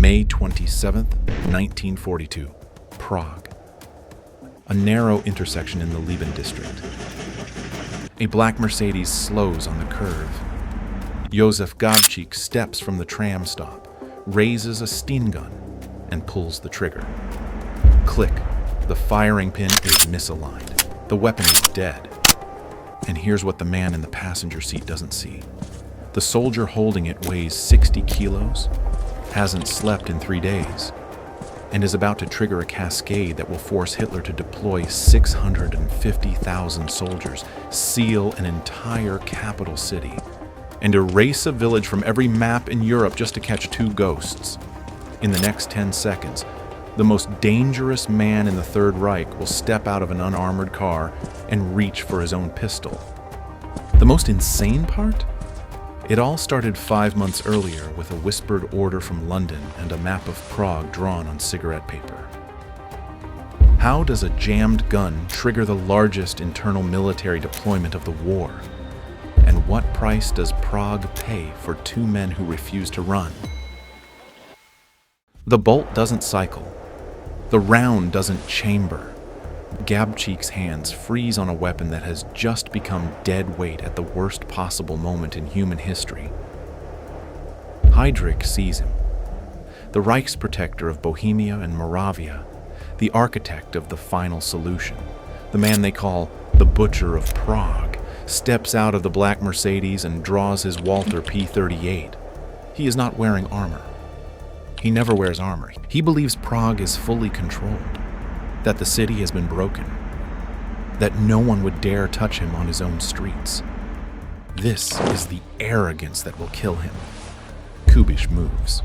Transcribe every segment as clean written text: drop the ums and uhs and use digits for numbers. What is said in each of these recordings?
May 27th, 1942, Prague. A narrow intersection in the Libeň district. A black Mercedes slows on the curve. Jozef Gabčík steps from the tram stop, raises a Sten gun, and pulls the trigger. Click. The firing pin is misaligned. The weapon is dead. And here's what the man in the passenger seat doesn't see. The soldier holding it weighs 60 kilos, hasn't slept in 3 days, and is about to trigger a cascade that will force Hitler to deploy 650,000 soldiers, seal an entire capital city, and erase a village from every map in Europe just to catch 2 ghosts. In the next 10 seconds, the most dangerous man in the Third Reich will step out of an unarmored car and reach for his own pistol. The most insane part? It all started 5 months earlier with a whispered order from London and a map of Prague drawn on cigarette paper. How does a jammed gun trigger the largest internal military deployment of the war? And what price does Prague pay for 2 men who refuse to run? The bolt doesn't cycle. The round doesn't chamber. Gabčík's hands freeze on a weapon that has just become dead weight at the worst possible moment in human history. Heydrich sees him. The Reichsprotector of Bohemia and Moravia, the architect of the final solution, the man they call the Butcher of Prague, steps out of the black Mercedes and draws his Walther P-38. He is not wearing armor. He never wears armor. He believes Prague is fully controlled, that the city has been broken, that no one would dare touch him on his own streets. This is the arrogance that will kill him. Kubiš moves.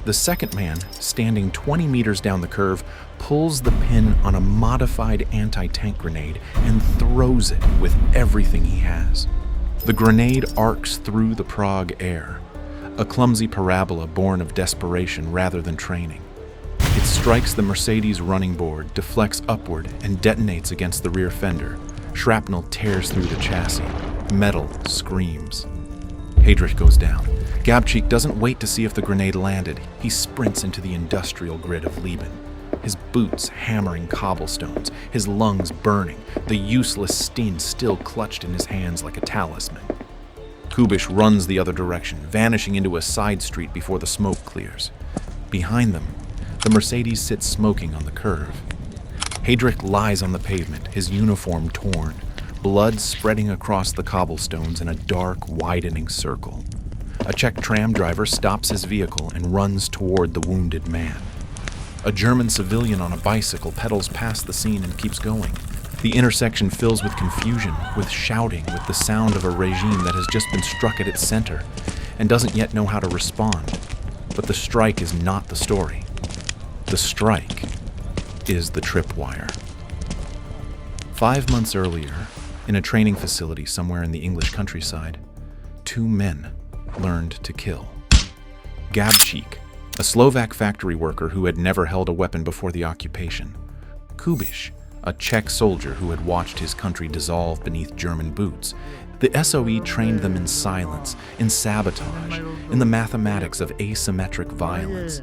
The second man, standing 20 meters down the curve, pulls the pin on a modified anti-tank grenade and throws it with everything he has. The grenade arcs through the Prague air, a clumsy parabola born of desperation rather than training. It strikes the Mercedes running board, deflects upward, and detonates against the rear fender. Shrapnel tears through the chassis. Metal screams. Heydrich goes down. Gabčík doesn't wait to see if the grenade landed. He sprints into the industrial grid of Libeň, his boots hammering cobblestones, his lungs burning, the useless Sten still clutched in his hands like a talisman. Kubiš runs the other direction, vanishing into a side street before the smoke clears. Behind them, the Mercedes sits smoking on the curve. Heydrich lies on the pavement, his uniform torn, blood spreading across the cobblestones in a dark, widening circle. A Czech tram driver stops his vehicle and runs toward the wounded man. A German civilian on a bicycle pedals past the scene and keeps going. The intersection fills with confusion, with shouting, with the sound of a regime that has just been struck at its center and doesn't yet know how to respond. But the strike is not the story. The strike is the tripwire. 5 months earlier, in a training facility somewhere in the English countryside, 2 men learned to kill. Gabčík, a Slovak factory worker who had never held a weapon before the occupation. Kubiš, a Czech soldier who had watched his country dissolve beneath German boots. The SOE trained them in silence, in sabotage, in the mathematics of asymmetric violence.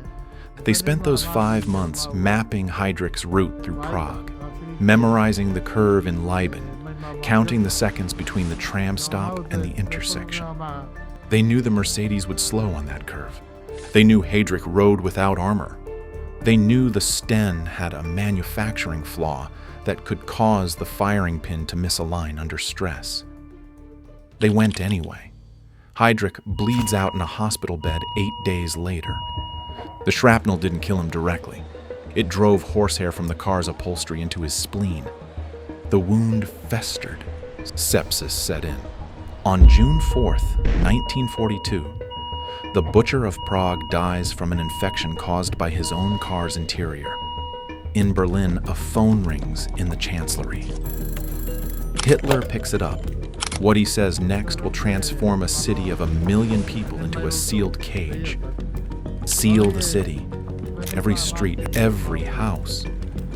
They spent those 5 months mapping Heydrich's route through Prague, memorizing the curve in Libeň, counting the seconds between the tram stop and the intersection. They knew the Mercedes would slow on that curve. They knew Heydrich rode without armor. They knew the Sten had a manufacturing flaw that could cause the firing pin to misalign under stress. They went anyway. Heydrich bleeds out in a hospital bed 8 days later. The shrapnel didn't kill him directly. It drove horsehair from the car's upholstery into his spleen. The wound festered. Sepsis set in. On June 4th, 1942, the Butcher of Prague dies from an infection caused by his own car's interior. In Berlin, a phone rings in the chancellery. Hitler picks it up. What he says next will transform a city of 1 million people into a sealed cage. Seal the city. Every street, every house.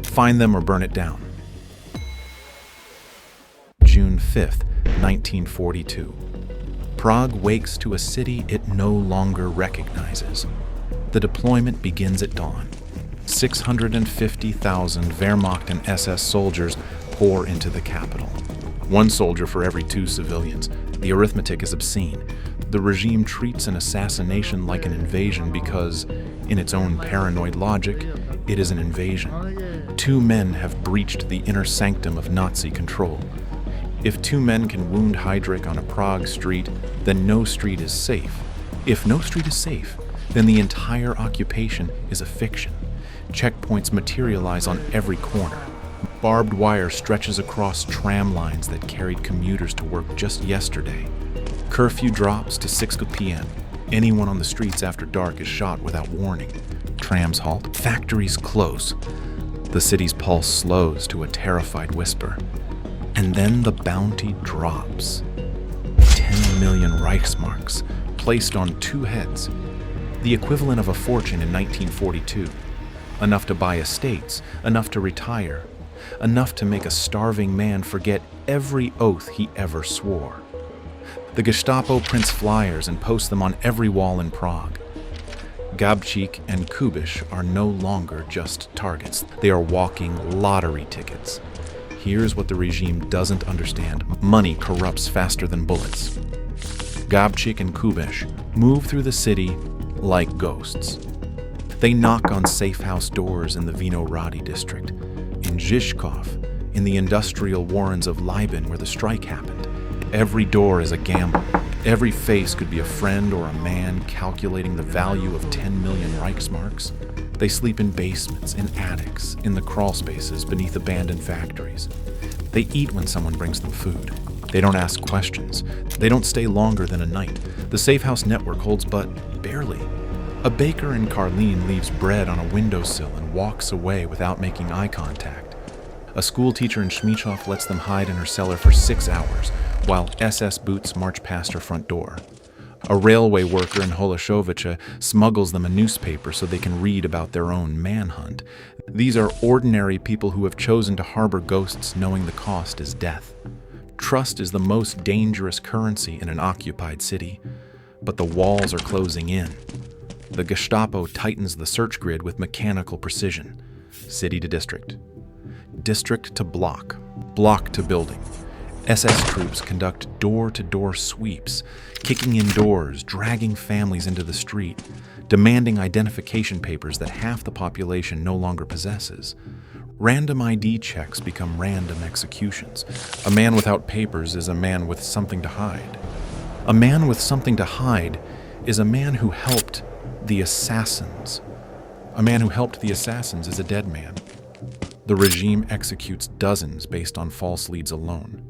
Find them or burn it down. June 5th, 1942. Prague wakes to a city it no longer recognizes. The deployment begins at dawn. 650,000 Wehrmacht and SS soldiers pour into the capital. One soldier for every 2 civilians. The arithmetic is obscene. The regime treats an assassination like an invasion because, in its own paranoid logic, it is an invasion. 2 men have breached the inner sanctum of Nazi control. If 2 men can wound Heydrich on a Prague street, then no street is safe. If no street is safe, then the entire occupation is a fiction. Checkpoints materialize on every corner. Barbed wire stretches across tram lines that carried commuters to work just yesterday. Curfew drops to 6 p.m. Anyone on the streets after dark is shot without warning. Trams halt. Factories close. The city's pulse slows to a terrified whisper. And then the bounty drops. 10 million Reichsmarks, placed on 2 heads. The equivalent of a fortune in 1942. Enough to buy estates, enough to retire, enough to make a starving man forget every oath he ever swore. The Gestapo prints flyers and posts them on every wall in Prague. Gabčík and Kubiš are no longer just targets. They are walking lottery tickets. Here's what the regime doesn't understand. Money corrupts faster than bullets. Gabčík and Kubiš move through the city like ghosts. They knock on safe house doors in the Vinohrady district, in Žižkov, in the industrial warrens of Libeň where the strike happened. Every door is a gamble. Every face could be a friend or a man calculating the value of 10 million Reichsmarks. They sleep in basements, in attics, in the crawl spaces beneath abandoned factories. They eat when someone brings them food. They don't ask questions. They don't stay longer than a night. The safe house network holds but barely. A baker in Karlin leaves bread on a windowsill and walks away without making eye contact. A schoolteacher in Šmíchov lets them hide in her cellar for 6 hours, while SS boots march past her front door. A railway worker in Holešovice smuggles them a newspaper so they can read about their own manhunt. These are ordinary people who have chosen to harbor ghosts knowing the cost is death. Trust is the most dangerous currency in an occupied city, but the walls are closing in. The Gestapo tightens the search grid with mechanical precision. City to district. District to block. Block to building. SS troops conduct door-to-door sweeps, kicking in doors, dragging families into the street, demanding identification papers that half the population no longer possesses. Random ID checks become random executions. A man without papers is a man with something to hide. A man with something to hide is a man who helped the assassins. A man who helped the assassins is a dead man. The regime executes dozens based on false leads alone.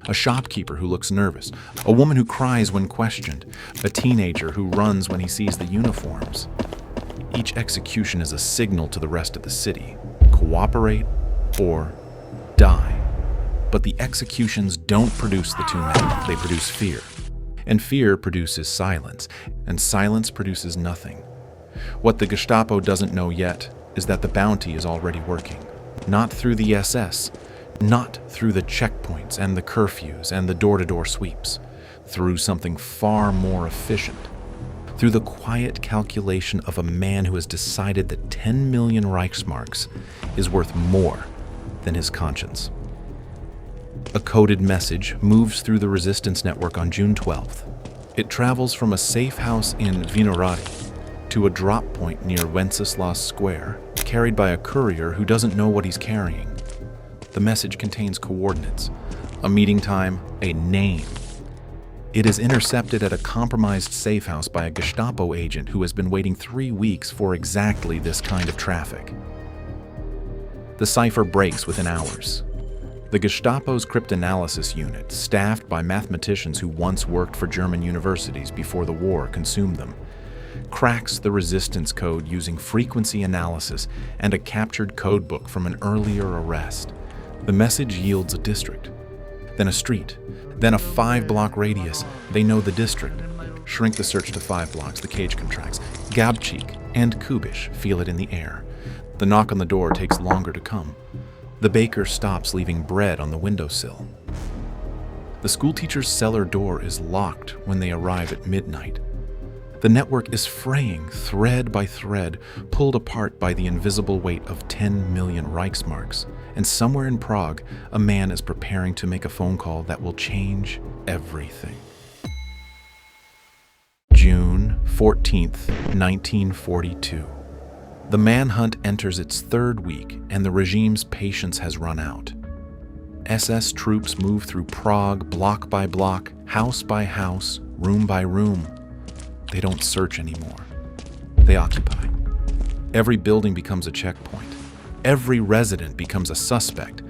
A shopkeeper who looks nervous, a woman who cries when questioned, a teenager who runs when he sees the uniforms. Each execution is a signal to the rest of the city. Cooperate or die. But the executions don't produce the 2 men, they produce fear. And fear produces silence, and silence produces nothing. What the Gestapo doesn't know yet is that the bounty is already working. Not through the SS, not through the checkpoints and the curfews and the door-to-door sweeps, through something far more efficient. Through the quiet calculation of a man who has decided that 10 million Reichsmarks is worth more than his conscience. A coded message moves through the resistance network on June 12th. It travels from a safe house in Vinohrady to a drop point near Wenceslas Square, carried by a courier who doesn't know what he's carrying. The message contains coordinates, a meeting time, a name. It is intercepted at a compromised safe house by a Gestapo agent who has been waiting 3 weeks for exactly this kind of traffic. The cipher breaks within hours. The Gestapo's cryptanalysis unit, staffed by mathematicians who once worked for German universities before the war consumed them, cracks the resistance code using frequency analysis and a captured codebook from an earlier arrest. The message yields a district, then a street, then a 5-block radius. They know the district. Shrink the search to 5 blocks, the cage contracts. Gabčík and Kubiš feel it in the air. The knock on the door takes longer to come. The baker stops leaving bread on the windowsill. The schoolteacher's cellar door is locked when they arrive at midnight. The network is fraying thread by thread, pulled apart by the invisible weight of 10 million Reichsmarks. And somewhere in Prague, a man is preparing to make a phone call that will change everything. June 14th, 1942. The manhunt enters its third week, and the regime's patience has run out. SS troops move through Prague block by block, house by house, room by room. They don't search anymore. They occupy. Every building becomes a checkpoint. Every resident becomes a suspect.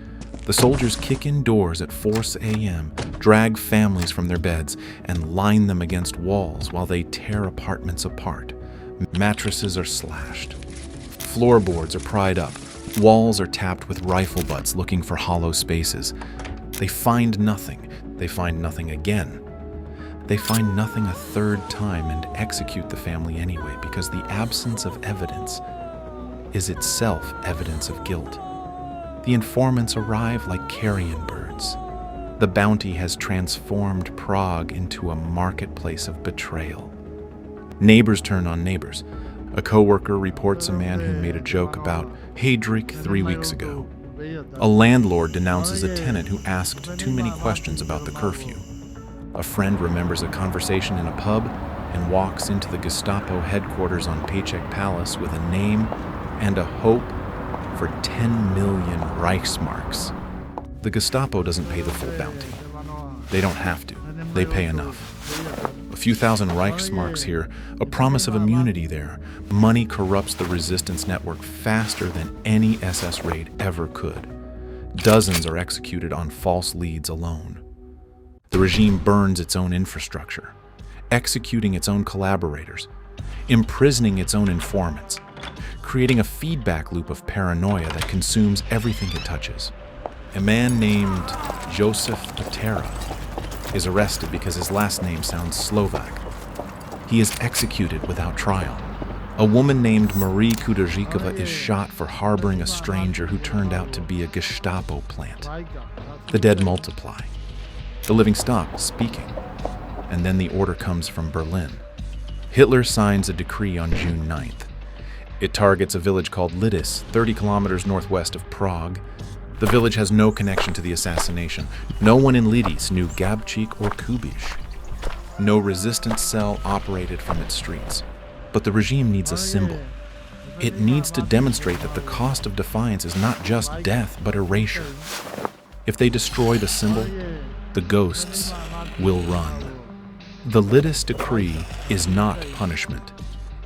The soldiers kick in doors at 4 a.m., drag families from their beds, and line them against walls while they tear apartments apart. Mattresses are slashed. Floorboards are pried up. Walls are tapped with rifle butts looking for hollow spaces. They find nothing. They find nothing again. They find nothing a third time and execute the family anyway because the absence of evidence is itself evidence of guilt. The informants arrive like carrion birds. The bounty has transformed Prague into a marketplace of betrayal. Neighbors turn on neighbors. A coworker reports a man who made a joke about Heydrich 3 weeks ago. A landlord denounces a tenant who asked too many questions about the curfew. A friend remembers a conversation in a pub and walks into the Gestapo headquarters on Paycheck Palace with a name and a hope for 10 million Reichsmarks. The Gestapo doesn't pay the full bounty. They don't have to. They pay enough. A few thousand Reichsmarks here, a promise of immunity there. Money corrupts the resistance network faster than any SS raid ever could. Dozens are executed on false leads alone. The regime burns its own infrastructure, executing its own collaborators, imprisoning its own informants, creating a feedback loop of paranoia that consumes everything it touches. A man named Jozef is arrested because his last name sounds Slovak. He is executed without trial. A woman named Marie Kudryshkova is shot for harboring a stranger who turned out to be a Gestapo plant. The dead multiply. The living stop speaking, and then the order comes from Berlin. Hitler signs a decree on June 9th. It targets a village called Libeň, 30 kilometers northwest of Prague. The village has no connection to the assassination. No one in Libeň knew Gabčík or Kubiš. No resistance cell operated from its streets. But the regime needs a symbol. It needs to demonstrate that the cost of defiance is not just death, but erasure. If they destroy the symbol, the ghosts will run. The Libeň decree is not punishment.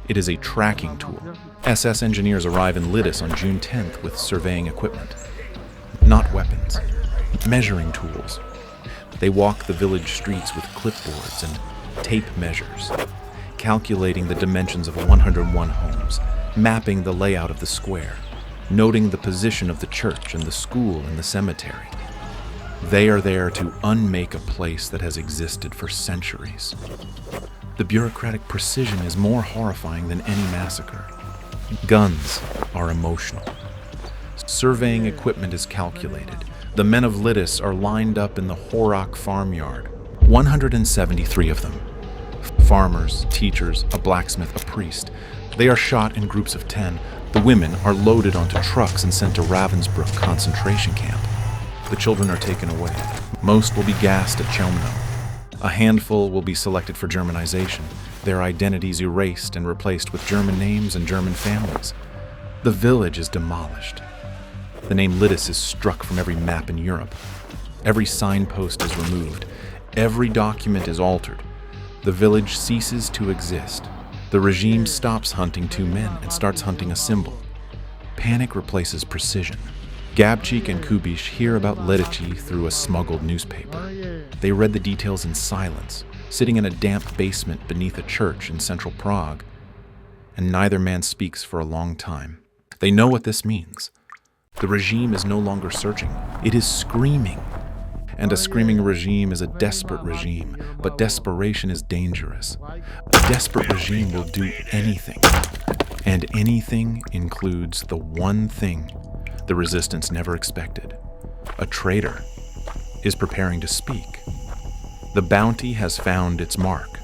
It is a tracking tool. SS engineers arrive in Libeň on June 10th with surveying equipment. Not weapons, measuring tools. They walk the village streets with clipboards and tape measures, calculating the dimensions of 101 homes, mapping the layout of the square, noting the position of the church and the school and the cemetery. They are there to unmake a place that has existed for centuries. The bureaucratic precision is more horrifying than any massacre. Guns are emotional. Surveying equipment is calculated. The men of Libeň are lined up in the Horák farmyard, 173 of them. Farmers, teachers, a blacksmith, a priest. They are shot in groups of 10. The women are loaded onto trucks and sent to Ravensbrück concentration camp. The children are taken away. Most will be gassed at Chelmno. A handful will be selected for Germanization, their identities erased and replaced with German names and German families. The village is demolished. The name Libeň is struck from every map in Europe. Every signpost is removed. Every document is altered. The village ceases to exist. The regime stops hunting two men and starts hunting a symbol. Panic replaces precision. Gabčík and Kubiš hear about Libeň through a smuggled newspaper. They read the details in silence, sitting in a damp basement beneath a church in central Prague. And neither man speaks for a long time. They know what this means. The regime is no longer searching. It is screaming. And a screaming regime is a desperate regime, but desperation is dangerous. A desperate regime will do anything. And anything includes the one thing the resistance never expected. A traitor is preparing to speak. The bounty has found its mark.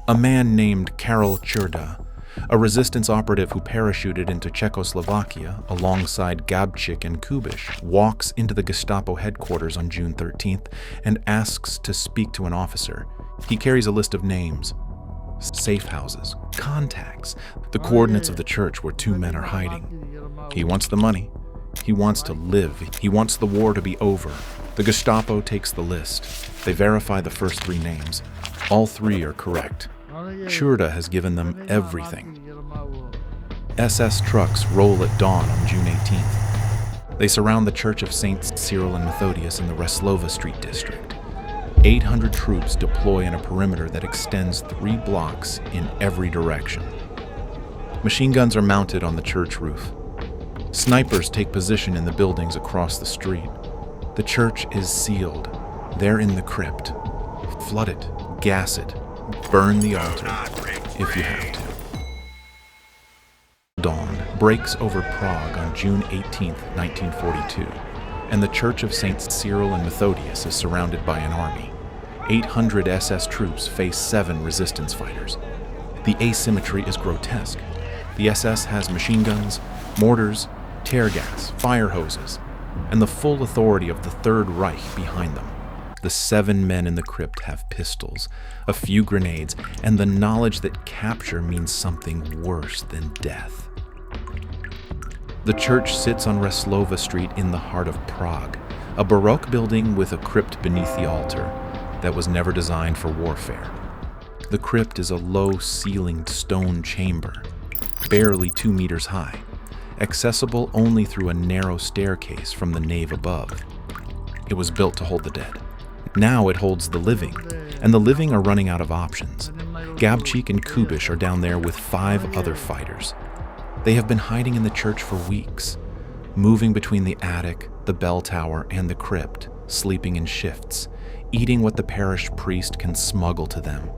A man named Karol Čurda, a resistance operative who parachuted into Czechoslovakia alongside Gabčík and Kubiš, walks into the Gestapo headquarters on June 13th and asks to speak to an officer. He carries a list of names, safe houses, contacts, the coordinates of the church where two men are hiding. He wants the money. He wants to live. He wants the war to be over. The Gestapo takes the list. They verify the first three names. All three are correct. Čurda has given them everything. SS trucks roll at dawn on June 18th. They surround the Church of Saints Cyril and Methodius in the Reslova Street district. 800 troops deploy in a perimeter that extends 3 blocks in every direction. Machine guns are mounted on the church roof. Snipers take position in the buildings across the street. The church is sealed. They're in the crypt. Flood it, gas it, burn the altar if you have to. Dawn breaks over Prague on June 18, 1942, and the Church of Saints Cyril and Methodius is surrounded by an army. 800 SS troops face 7 resistance fighters. The asymmetry is grotesque. The SS has machine guns, mortars, tear gas, fire hoses, and the full authority of the Third Reich behind them. The 7 men in the crypt have pistols, a few grenades, and the knowledge that capture means something worse than death. The church sits on Reslova Street in the heart of Prague, a Baroque building with a crypt beneath the altar that was never designed for warfare. The crypt is a low-ceilinged stone chamber, barely 2 meters high, accessible only through a narrow staircase from the nave above. It was built to hold the dead. Now it holds the living, and the living are running out of options. Gabčík and Kubiš are down there with 5 other fighters. They have been hiding in the church for weeks, moving between the attic, the bell tower, and the crypt, sleeping in shifts, eating what the parish priest can smuggle to them.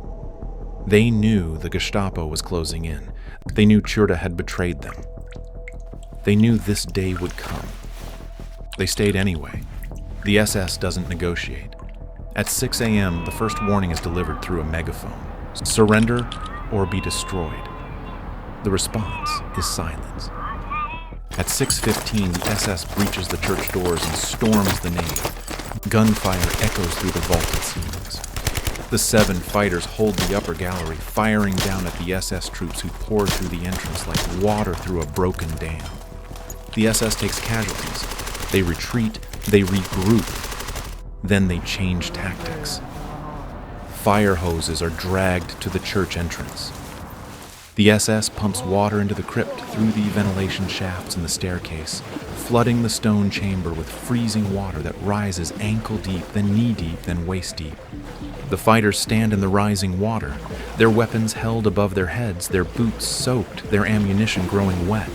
They knew the Gestapo was closing in. They knew Čurda had betrayed them. They knew this day would come. They stayed anyway. The SS doesn't negotiate. At 6 a.m., the first warning is delivered through a megaphone. Surrender or be destroyed. The response is silence. At 6:15, the SS breaches the church doors and storms the nave. Gunfire echoes through the vaulted ceilings. The 7 fighters hold the upper gallery, firing down at the SS troops who pour through the entrance like water through a broken dam. The SS takes casualties. They retreat, they regroup. Then they change tactics. Fire hoses are dragged to the church entrance. The SS pumps water into the crypt through the ventilation shafts in the staircase, flooding the stone chamber with freezing water that rises ankle-deep, then knee-deep, then waist-deep. The fighters stand in the rising water, their weapons held above their heads, their boots soaked, their ammunition growing wet.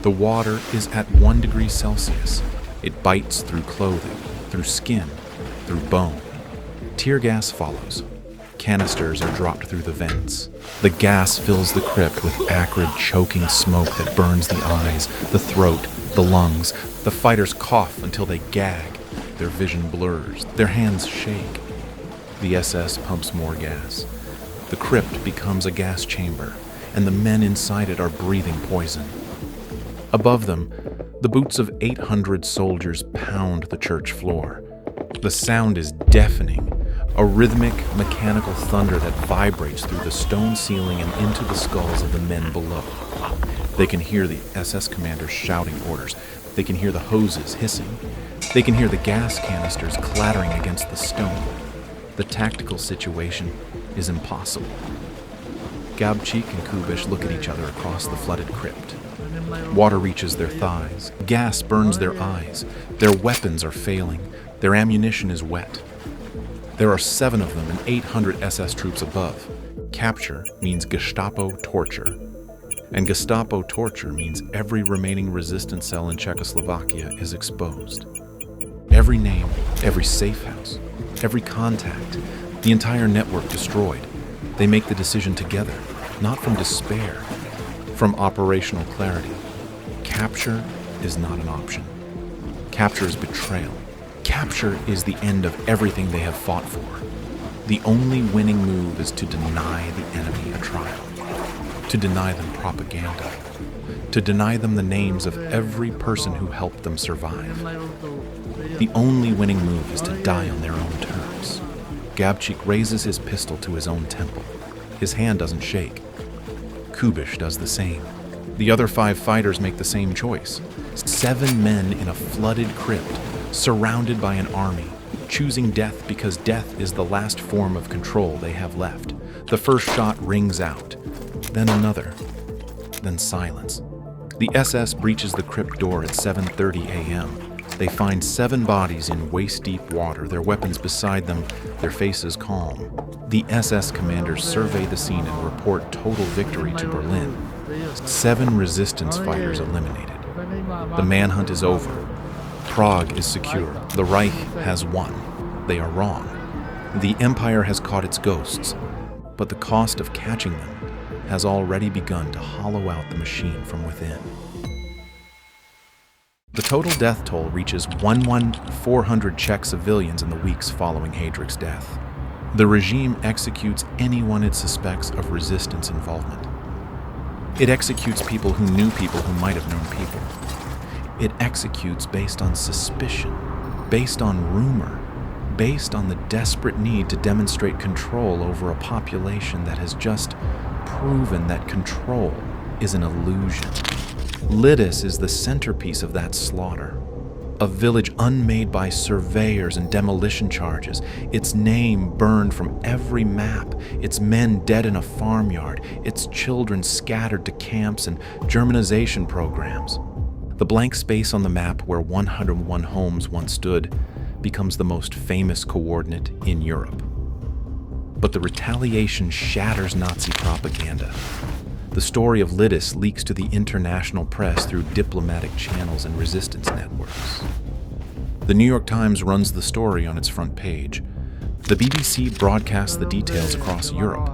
The water is at 1 degree Celsius. It bites through clothing, through skin, through bone. Tear gas follows. Canisters are dropped through the vents. The gas fills the crypt with acrid, choking smoke that burns the eyes, the throat, the lungs. The fighters cough until they gag. Their vision blurs. Their hands shake. The SS pumps more gas. The crypt becomes a gas chamber, and the men inside it are breathing poison. Above them, the boots of 800 soldiers pound the church floor. The sound is deafening, a rhythmic, mechanical thunder that vibrates through the stone ceiling and into the skulls of the men below. They can hear the SS commanders shouting orders. They can hear the hoses hissing. They can hear the gas canisters clattering against the stone. The tactical situation is impossible. Gabčík and Kubiš look at each other across the flooded crypt. Water reaches their thighs. Gas burns their eyes. Their weapons are failing. Their ammunition is wet. There are 7 of them and 800 SS troops above. Capture means Gestapo torture. And Gestapo torture means every remaining resistance cell in Czechoslovakia is exposed. Every name, every safe house, every contact, the entire network destroyed. They make the decision together, not from despair, from operational clarity. Capture is not an option. Capture is betrayal. Capture is the end of everything they have fought for. The only winning move is to deny the enemy a trial, to deny them propaganda, to deny them the names of every person who helped them survive. The only winning move is to die on their own terms. Gabčík raises his pistol to his own temple. His hand doesn't shake. Kubiš does the same. The other 5 fighters make the same choice. 7 men in a flooded crypt, surrounded by an army, choosing death because death is the last form of control they have left. The first shot rings out, then another, then silence. The SS breaches the crypt door at 7:30 a.m. They find 7 bodies in waist-deep water, their weapons beside them, their faces calm. The SS commanders survey the scene and report total victory to Berlin. 7 resistance fighters eliminated. The manhunt is over. Prague is secure. The Reich has won. They are wrong. The Empire has caught its ghosts, but the cost of catching them has already begun to hollow out the machine from within. The total death toll reaches 1,400 Czech civilians in the weeks following Heydrich's death. The regime executes anyone it suspects of resistance involvement. It executes people who knew people who might have known people. It executes based on suspicion, based on rumor, based on the desperate need to demonstrate control over a population that has just proven that control is an illusion. Libeň is the centerpiece of that slaughter. A village unmade by surveyors and demolition charges, its name burned from every map, its men dead in a farmyard, its children scattered to camps and Germanization programs. The blank space on the map where 101 homes once stood becomes the most famous coordinate in Europe. But the retaliation shatters Nazi propaganda. The story of Libeň leaks to the international press through diplomatic channels and resistance networks. The New York Times runs the story on its front page. The BBC broadcasts the details across Europe.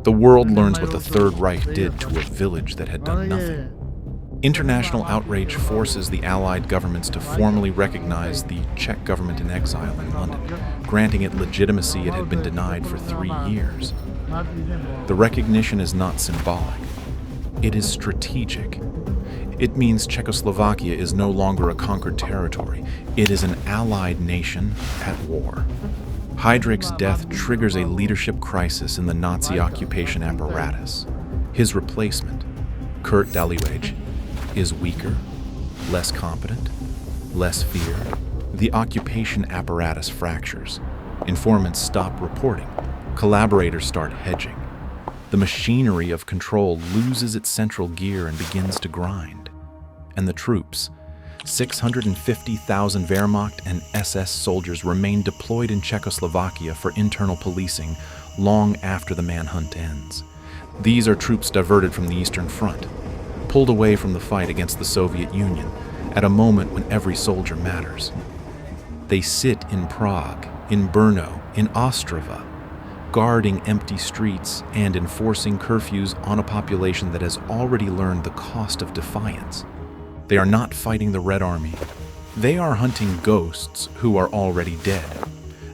The world learns what the Third Reich did to a village that had done nothing. International outrage forces the Allied governments to formally recognize the Czech government in exile in London, granting it legitimacy it had been denied for 3 years. The recognition is not symbolic. It is strategic. It means Czechoslovakia is no longer a conquered territory. It is an allied nation at war. Heydrich's death triggers a leadership crisis in the Nazi occupation apparatus. His replacement, Kurt Deliwage, is weaker, less competent, less feared. The occupation apparatus fractures. Informants stop reporting. Collaborators start hedging. The machinery of control loses its central gear and begins to grind. And the troops, 650,000 Wehrmacht and SS soldiers, remain deployed in Czechoslovakia for internal policing long after the manhunt ends. These are troops diverted from the Eastern Front, pulled away from the fight against the Soviet Union at a moment when every soldier matters. They sit in Prague, in Brno, in Ostrava, guarding empty streets and enforcing curfews on a population that has already learned the cost of defiance. They are not fighting the Red Army. They are hunting ghosts who are already dead.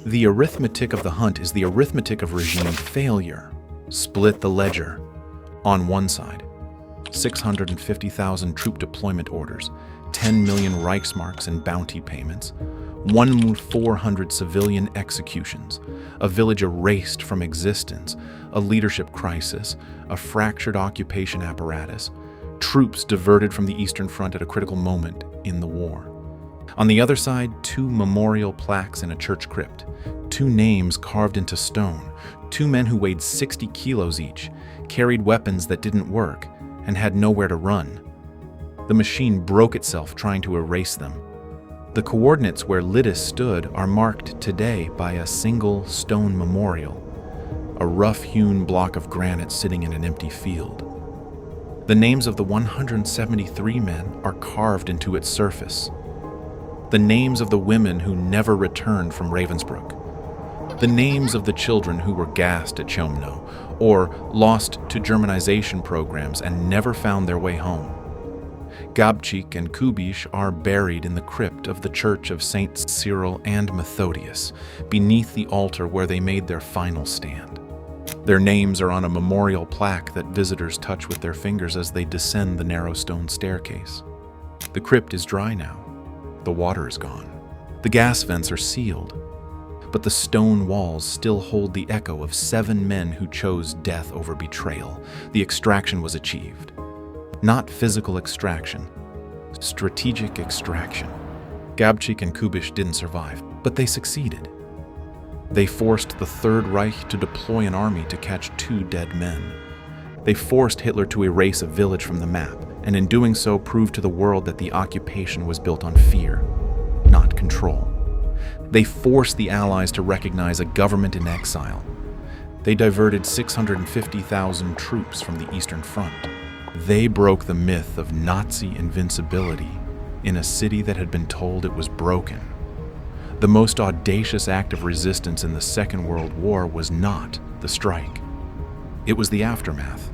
The arithmetic of the hunt is the arithmetic of regime failure. Split the ledger. On one side, 650,000 troop deployment orders, 10 million Reichsmarks in bounty payments, 1,400 civilian executions, a village erased from existence, a leadership crisis, a fractured occupation apparatus, troops diverted from the Eastern Front at a critical moment in the war. On the other side, 2 memorial plaques in a church crypt, 2 names carved into stone, 2 men who weighed 60 kilos each, carried weapons that didn't work, and had nowhere to run. The machine broke itself trying to erase them. The coordinates where Libeň stood are marked today by a single stone memorial, a rough-hewn block of granite sitting in an empty field. The names of the 173 men are carved into its surface. The names of the women who never returned from Ravensbrück. The names of the children who were gassed at Chomno or lost to Germanization programs and never found their way home. Gabčík and Kubiš are buried in the crypt of the Church of Saints Cyril and Methodius, beneath the altar where they made their final stand. Their names are on a memorial plaque that visitors touch with their fingers as they descend the narrow stone staircase. The crypt is dry now. The water is gone. The gas vents are sealed. But the stone walls still hold the echo of 7 men who chose death over betrayal. The extraction was achieved. Not physical extraction, strategic extraction. Gabčík and Kubiš didn't survive, but they succeeded. They forced the Third Reich to deploy an army to catch 2 dead men. They forced Hitler to erase a village from the map, and in doing so proved to the world that the occupation was built on fear, not control. They forced the Allies to recognize a government in exile. They diverted 650,000 troops from the Eastern Front. They broke the myth of Nazi invincibility in a city that had been told it was broken. The most audacious act of resistance in the Second World War was not the strike. It was the aftermath.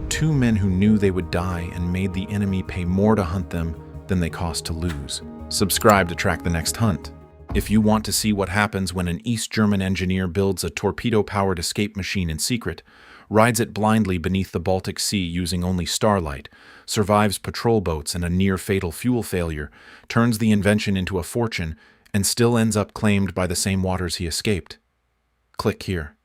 2 men who knew they would die and made the enemy pay more to hunt them than they cost to lose. Subscribe to track the next hunt. If you want to see what happens when an East German engineer builds a torpedo-powered escape machine in secret, rides it blindly beneath the Baltic Sea using only starlight, survives patrol boats and a near-fatal fuel failure, turns the invention into a fortune, and still ends up claimed by the same waters he escaped, click here.